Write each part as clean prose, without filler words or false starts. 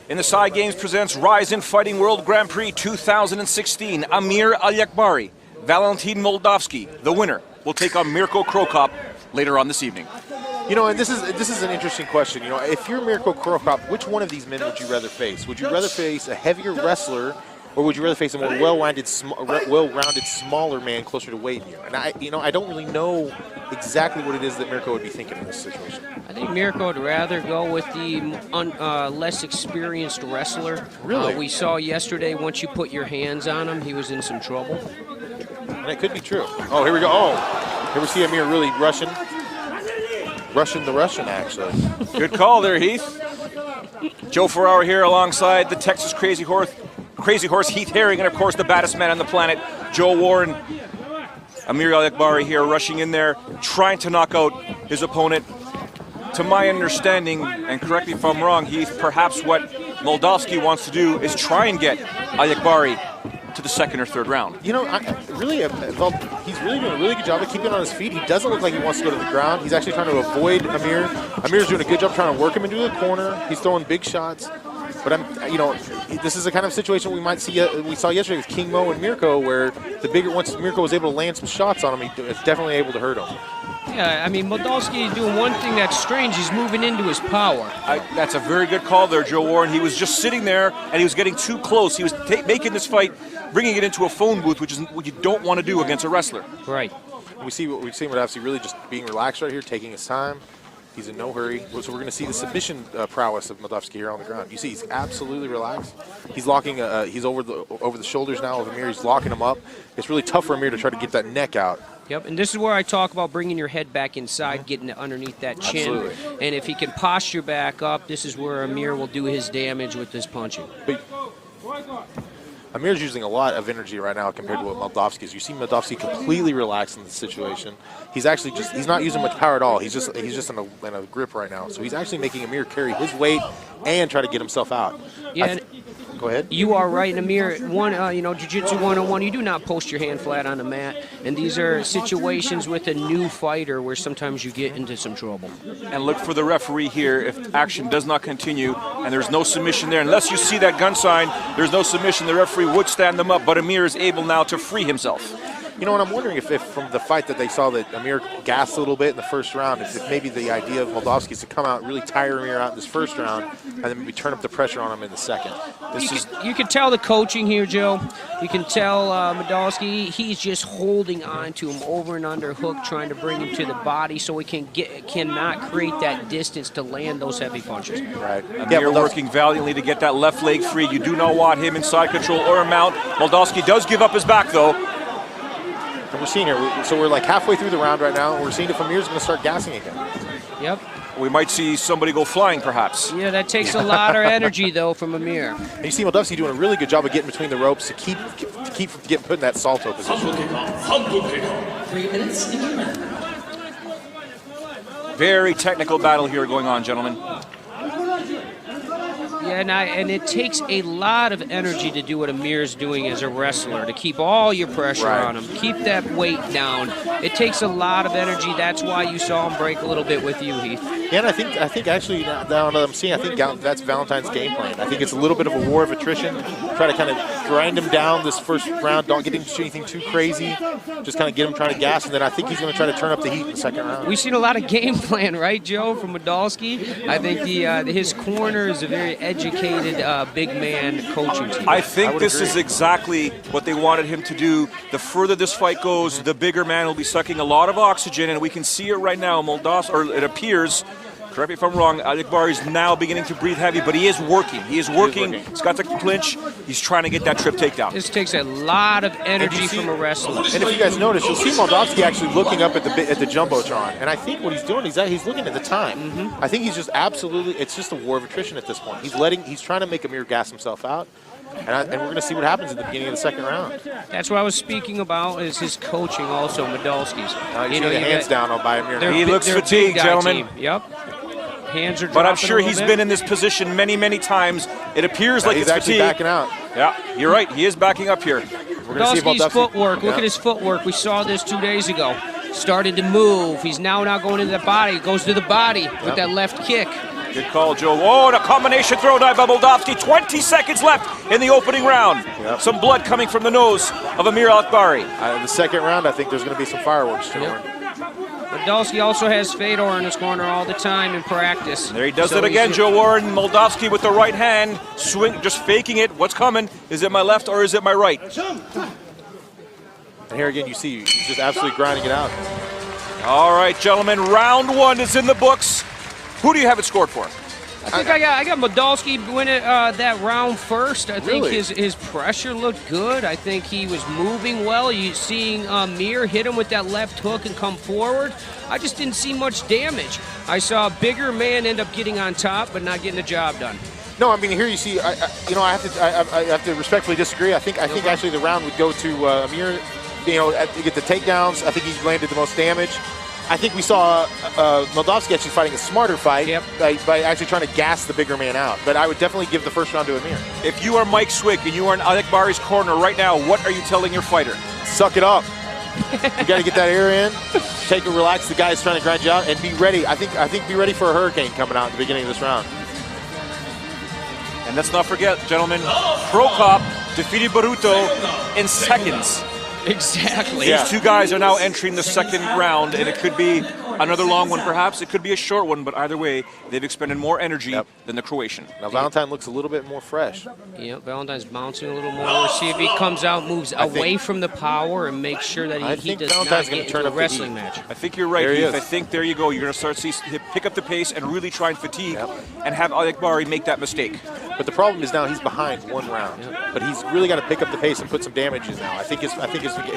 In the Side Games presents Rizin Fighting World Grand Prix 2016, Amir Aliakbari, Valentin Moldavsky, the winner, will take on Mirko Krokop later on this evening. You know, and this is an interesting question. You know, if you're Mirko Krokop, which one of these men would you rather face? Would you rather face a heavier wrestler, or would you rather face a more well-rounded, smaller man closer to weight than you? And I don't really know exactly what it is that Mirko would be thinking in this situation. I think Mirko would rather go with the less experienced wrestler. Really? We saw yesterday, once you put your hands on him, he was in some trouble. And it could be true. Oh, here we go. Oh, here we see Amir really rushing the Russian, actually. Good call there, Heath. Joe Ferraro here alongside the Texas Crazy Horse Heath Herring, and of course the baddest man on the planet, Joe Warren. Amir Aliakbari here rushing in there, trying to knock out his opponent. To my understanding, and correct me if I'm wrong, Heath, perhaps what Moldavsky wants to do is try and get Aliakbari to the second or third round. You know, he's really doing a really good job of keeping on his feet. He doesn't look like he wants to go to the ground. He's actually trying to avoid Amir. Amir's doing a good job trying to work him into the corner. He's throwing big shots. But this is the kind of situation we might see. We saw yesterday with King Mo and Mirko, where once Mirko was able to land some shots on him, he was definitely able to hurt him. Yeah, I mean, Moldavsky is doing one thing that's strange. He's moving into his power. That's a very good call there, Joe Warren. He was just sitting there, and he was getting too close. He was making this fight, bringing it into a phone booth, which is what you don't want to do against a wrestler. Right. We've seen Moldavsky really just being relaxed right here, taking his time. He's in no hurry. So we're going to see the submission prowess of Moldavsky here on the ground. You see, he's absolutely relaxed. He's locking. He's over the shoulders now of Amir. He's locking him up. It's really tough for Amir to try to get that neck out. Yep, and this is where I talk about bringing your head back inside, getting it underneath that chin. Absolutely. And if he can posture back up, this is where Amir will do his damage with this punching. But Amir's using a lot of energy right now compared to what Moldavsky is. You see Moldavsky completely relaxed in the situation. He's actually he's not using much power at all. He's just in a grip right now. So he's actually making Amir carry his weight and try to get himself out. Yeah. Go ahead. You are right, Amir. Jiu-Jitsu 101, you do not post your hand flat on the mat. And these are situations with a new fighter where sometimes you get into some trouble. And look for the referee here if action does not continue and there's no submission there. Unless you see that gun sign, there's no submission. The referee would stand them up, but Amir is able now to free himself. You know, and I'm wondering if from the fight that they saw that Amir gassed a little bit in the first round, if maybe the idea of Moldavsky is to come out and really tire Amir out in this first round and then maybe turn up the pressure on him in the second. You can tell the coaching here, Joe. You can tell Moldavsky, he's just holding on to him over and under hook, trying to bring him to the body so he cannot create that distance to land those heavy punches. Right. Amir working valiantly to get that left leg free. You do not want him in side control or a mount. Moldavsky does give up his back, though. And we're seeing here, so we're like halfway through the round right now, and we're seeing if Amir's going to start gassing again. Yep. We might see somebody go flying, perhaps. Yeah, that takes a lot of energy, though, from Amir. And you see Moldavsky doing a really good job of getting between the ropes to keep from put in that salto position. 3 minutes in your round. Very technical battle here going on, gentlemen. Yeah, and it takes a lot of energy to do what Amir's doing as a wrestler, to keep all your pressure on him, keep that weight down. It takes a lot of energy. That's why you saw him break a little bit with you, Heath. Yeah, and I think actually, now that I'm seeing, I think that's Valentin's game plan. I think it's a little bit of a war of attrition. Try to kind of grind him down this first round. Don't get him to do anything too crazy. Just kind of get him trying to gas, and then I think he's going to try to turn up the heat in the second round. We've seen a lot of game plan, right, Joe, from Moldavsky? I think his corner is a very educated big man coaching team. I think this is exactly what they wanted him to do. The further this fight goes, the bigger man will be sucking a lot of oxygen, and we can see it right now. It appears, correct me if I'm wrong, Aliakbari is now beginning to breathe heavy, but he is working. He's got the clinch. He's trying to get that trip takedown. This takes a lot of energy from a wrestler. And if you guys notice, you'll see Moldavsky actually looking up at the jumbotron, and I think what he's doing is that he's looking at the time. I think he's just it's just a war of attrition at this point. He's trying to make Amir gas himself out. And we're going to see what happens at the beginning of the second round. That's what I was speaking about, is his coaching also, Moldavsky's. You know, the hands down by Amir. He looks fatigued, gentlemen. Yep. Hands are dropping. But I'm sure he's been in this position many, many times. It appears like it's actually fatigue. Backing out. Yeah, you're right. He is backing up here. Moldavsky's footwork. Look at his footwork. We saw this 2 days ago. Started to move. He's now going into the body. Goes to the body with that left kick. Good call, Joe. Oh, and a combination throw by Moldavsky. 20 seconds left in the opening round. Yep. Some blood coming from the nose of Amir Aliakbari. The second round, I think there's going to be some fireworks, Joe. Moldavsky also has Fedor in his corner all the time in practice. There he does it again, Joe Warren. Moldavsky with the right hand, swing, just faking it. What's coming? Is it my left or is it my right? And here again, you see he's just absolutely grinding it out. All right, gentlemen, round one is in the books. Who do you have it scored for? I think I got Moldavsky winning that round first. I think his pressure looked good. I think he was moving well. You seeing Amir hit him with that left hook and come forward. I just didn't see much damage. I saw a bigger man end up getting on top, but not getting the job done. No, I mean here you see, I have to respectfully disagree. I think actually the round would go to Amir. To get the takedowns. I think he's landed the most damage. I think we saw Moldavsky actually fighting a smarter fight by actually trying to gas the bigger man out. But I would definitely give the first round to Amir. If you are Mike Swick and you are in Aliakbari's corner right now, what are you telling your fighter? Suck it up. You got to get that air in. Take it, relax. The guy is trying to grind you out, and be ready. I think be ready for a hurricane coming out at the beginning of this round. And let's not forget, gentlemen, Prokop defeated Baruto in seconds. Exactly. These two guys are now entering the second round, and it could be another long one perhaps. It could be a short one, but either way, they've expended more energy than the Croatian. Now Valentin looks a little bit more fresh. Yeah, Valentin's bouncing a little more. We'll see if he comes out, moves away from the power, and makes sure that he does not get into a wrestling match. I think you're right, Heath. I think there you go. You're going to start to see him pick up the pace and really try and fatigue and have Aliakbari make that mistake. But the problem is now he's behind one round. But he's really got to pick up the pace and put some damage in now. I think his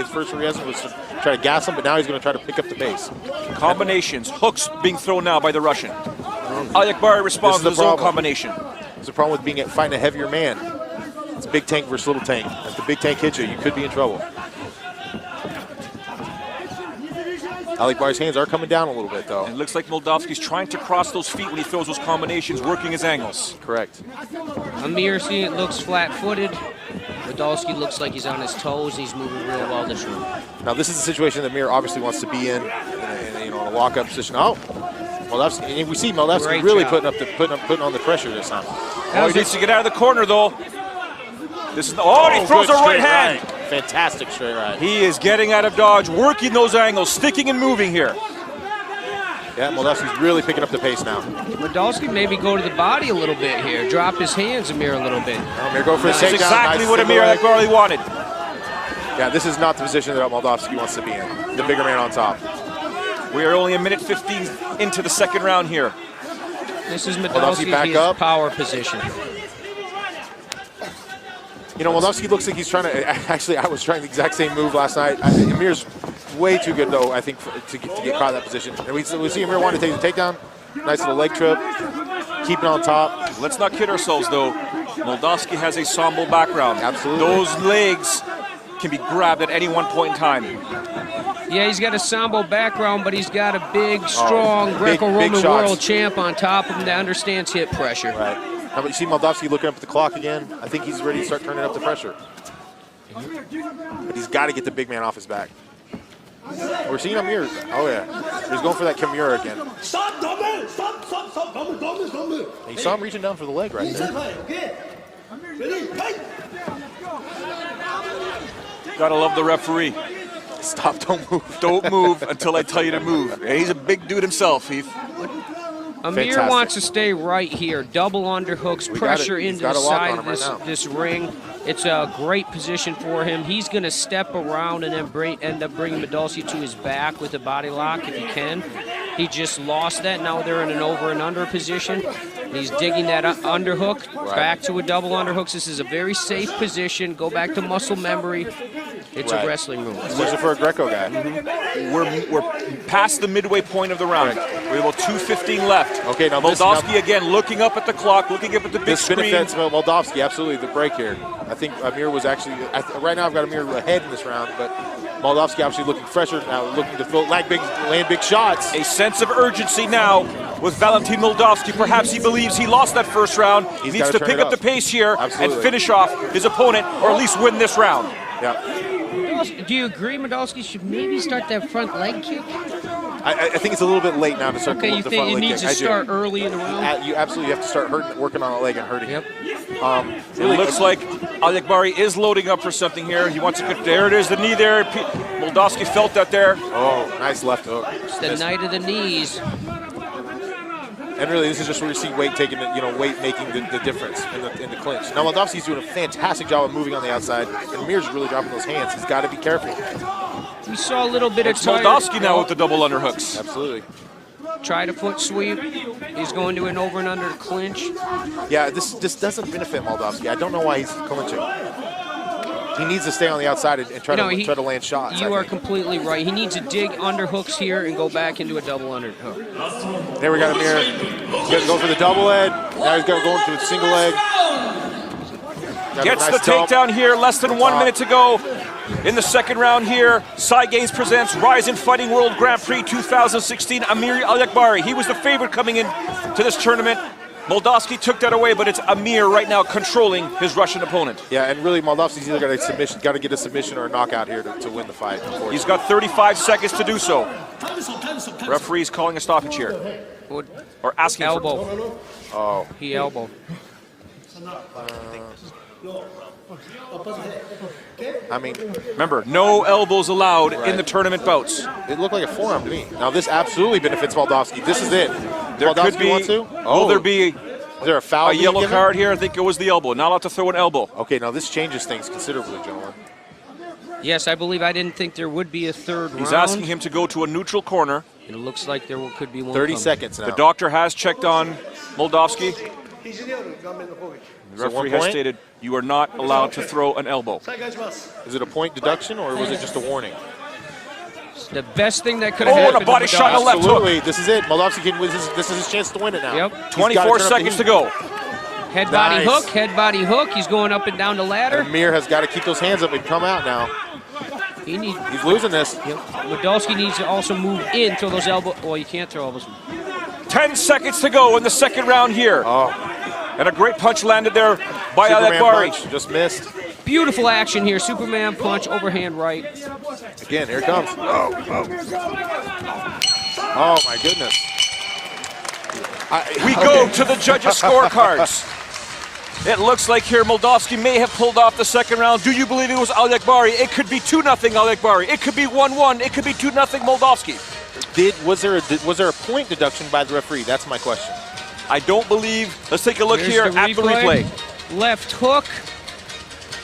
first reaction was to try to gas him, but now he's going to try to pick up the pace. Combinations, hooks being thrown now by the Russian. Aliakbari responds with his own combination. There's a problem with fighting a heavier man. It's big tank versus little tank. If the big tank hits you, you could be in trouble. Aliakbari's hands are coming down a little bit, though. And it looks like Moldavsky's trying to cross those feet when he throws those combinations, working his angles. Correct. Amir looks flat-footed. Moldavsky looks like he's on his toes. He's moving real well this round. Now, this is a situation that Amir obviously wants to be in a walk-up position. Oh, Moldavsky, and we see Moldavsky really putting on the pressure this time. Oh, he needs to get out of the corner, though. This is he throws a right hand. Fantastic straight right. He is getting out of dodge, working those angles, sticking and moving here. Yeah, Moldavsky's really picking up the pace now. Moldavsky maybe go to the body a little bit here, drop his hands, Amir, a little bit. Amir go for the takedown. This is exactly what Amir Aliakbari wanted. Yeah, this is not the position that Moldavsky wants to be in. The bigger man on top. We are only a minute 15 into the second round here. This is Moldavsky's power position. Moldavsky looks like he's trying to. Actually, I was trying the exact same move last night. Amir's way too good, though, I think, to get caught in that position. And we see Amir want to take the takedown. Nice little leg trip. Keeping on top. Let's not kid ourselves, though. Moldavsky has a sambo background. Absolutely. Those legs can be grabbed at any one point in time. Yeah, he's got a sambo background, but he's got a big, strong Greco-Roman world champ on top of him that understands hip pressure. Right. Now, you see Moldavsky looking up at the clock again. I think he's ready to start turning up the pressure. But he's got to get the big man off his back. We're seeing Amir. Oh, yeah. He's going for that Kimura again. And you saw him reaching down for the leg right there. Gotta love the referee. Stop, don't move. Don't move until I tell you to move. He's a big dude himself, Heath. Amir wants to stay right here. Double underhooks, pressure into the side of this ring. It's a great position for him. He's going to step around and then end up bringing Moldavsky to his back with a body lock if he can. He just lost that. Now they're in an over and under position. He's digging that underhook back to a double underhooks. This is a very safe position. Go back to muscle memory. It's a wrestling move. Especially for a Greco guy. We're past the midway point of the round. We have about 2:15 left. Okay, now Moldavsky again looking up at the clock, looking up at the big screen. This benefits Moldavsky, absolutely, the break here. I think Amir was actually, right now I've got Amir ahead in this round, but Moldavsky obviously looking fresher now, looking to land big shots. A sense of urgency now with Valentin Moldavsky. Perhaps he believes he lost that first round. He needs to pick up the pace here and finish off his opponent, or at least win this round. Yeah. Do you agree Moldavsky should maybe start that front leg kick? I think it's a little bit late now to start Okay, you the think front you leg need kick. to start early in the round? You absolutely have to start working on a leg and hurting Yep. it. It looks like Aliakbari is loading up for something here. He wants to get there. It is the knee there. Moldavsky felt that there. Oh, nice left hook. It's the night of the knees. And really, this is just where you see weight taking, weight making the difference in the clinch. Now, Moldavsky's doing a fantastic job of moving on the outside, and Amir's really dropping those hands. He's got to be careful. We saw a little bit It's of Moldavsky now with the double underhooks. Absolutely. Try to foot sweep. He's going to an over and under clinch. Yeah, this doesn't benefit Moldavsky. I don't know why he's clinching. He needs to stay on the outside and try to land shots. You are completely right. He needs to dig underhooks here and go back into a double underhook. There we got Amir. He's going to go for the double leg. Now he's going to go into a single leg. Gets the takedown here. Less than 1 minute to go in the second round here. Cy Games presents Rizin Fighting World Grand Prix 2016. Amir Aliakbari. He was the favorite coming in to this tournament. Moldavsky took that away, but it's Amir right now controlling his Russian opponent. Yeah, and really Moldavsky's either got to get a submission or a knockout here to win the fight. He's got 35 seconds to do so. Referee's calling a stoppage here. Or asking elbow. Oh. He elbowed. I mean, remember, no elbows allowed in the tournament bouts. It looked like a forearm to me. Now this absolutely benefits Moldavsky. This is it. There could be. Will there be? Is there a foul? A yellow card here? I think it was the elbow. Not allowed to throw an elbow. Okay, now this changes things considerably, gentlemen. Yes, I believe I didn't think there would be a third round. He's asking him to go to a neutral corner. It looks like there could be one. 30 seconds now. The doctor has checked on Moldavsky. The referee has stated you are not allowed to throw an elbow. Is it a point deduction or was it just a warning? The best thing that could have happened. And a body shot on the left hook. Absolutely, this is it. Moldavsky this is his chance to win it now. Yep. 24 seconds to go. Head body hook, head body hook. He's going up and down the ladder. And Amir has got to keep those hands up and come out now. He's losing this. Moldavsky needs to also move in, throw those elbows. Well, you can't throw elbows. 10 seconds to go in the second round here. Oh. And a great punch landed there by Aliakbari. Just missed. Beautiful action here. Superman punch, overhand right. Again, here it comes. Oh my goodness. We go to the judges' scorecards. It looks like here Moldavsky may have pulled off the second round. Do you believe it was Aliakbari? It could be 2-0 Aliakbari. It could be 1-1. It could be 2-0 Moldavsky. Was there a point deduction by the referee? That's my question. I don't believe. Let's take a look here at the replay. Left hook,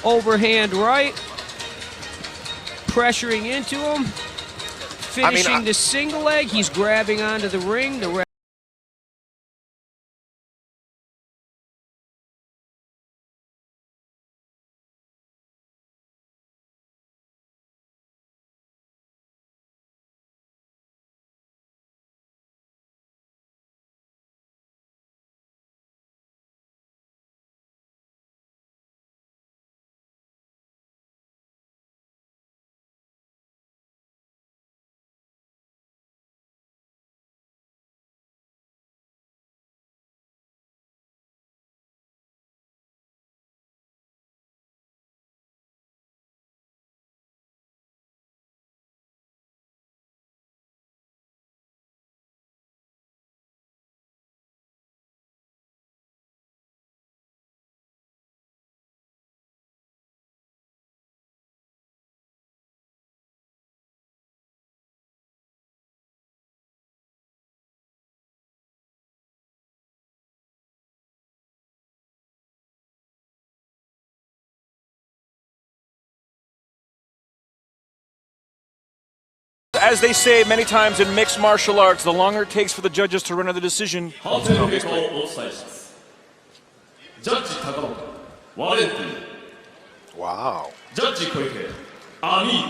overhand right, pressuring into him, finishing the single leg. He's grabbing onto the ring. As they say many times in mixed martial arts, the longer it takes for the judges to render the decision. Wow. Judge Koike, Amir.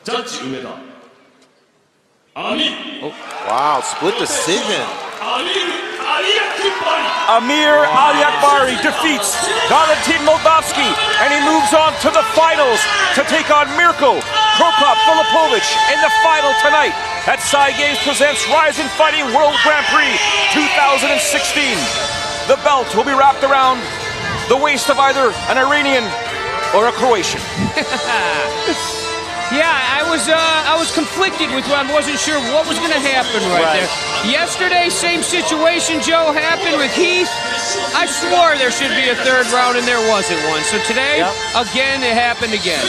Judge Umeda. Amir. Wow, split decision. Amir Aliakbari defeats Valentin Moldavsky, and he moves on to the finals to take on Mirko Filipovic in the final tonight at Cy Games presents Rizin Fighting World Grand Prix 2016. The belt will be wrapped around the waist of either an Iranian or a Croatian. Yeah, I was conflicted with what I wasn't sure what was going to happen right there. Yesterday, same situation, Joe, happened with Heath. I swore there should be a third round, and there wasn't one. So today, again, it happened again.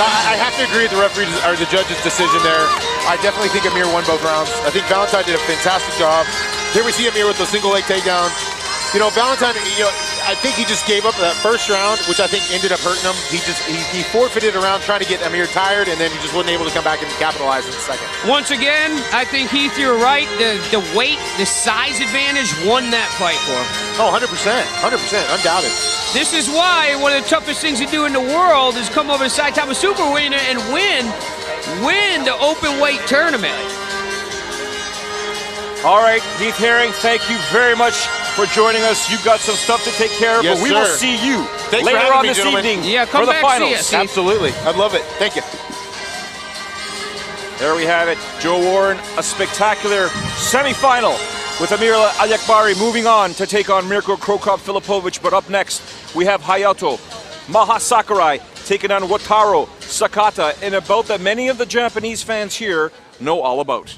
So I have to agree with the referee or the judge's decision there. I definitely think Amir won both rounds. I think Valentin did a fantastic job. Here we see Amir with the single leg takedown. You know, Valentin, I think he just gave up that first round, which I think ended up hurting him. He forfeited a round trying to get Amir tired, and then he just wasn't able to come back and capitalize in the second. Once again, I think, Heath, you're right. The weight, the size advantage won that fight for him. Oh, 100%, 100%, undoubted. This is why one of the toughest things to do in the world is come over to Saitama Super Arena and win the open weight tournament. All right, Heath Herring, thank you very much for joining us. You've got some stuff to take care of, Yes, but we sir. will see you Thanks for later having on me, this gentlemen. evening Yeah, come for the back, finals. see us. Absolutely, I'd love it. Thank you. There we have it. Joe Warren, a spectacular semifinal with Amir Aliakbari moving on to take on Mirko Krokop-Filipovic. But up next, we have Hayato Mahasakurai taking on Wataru Sakata in a bout that many of the Japanese fans here know all about.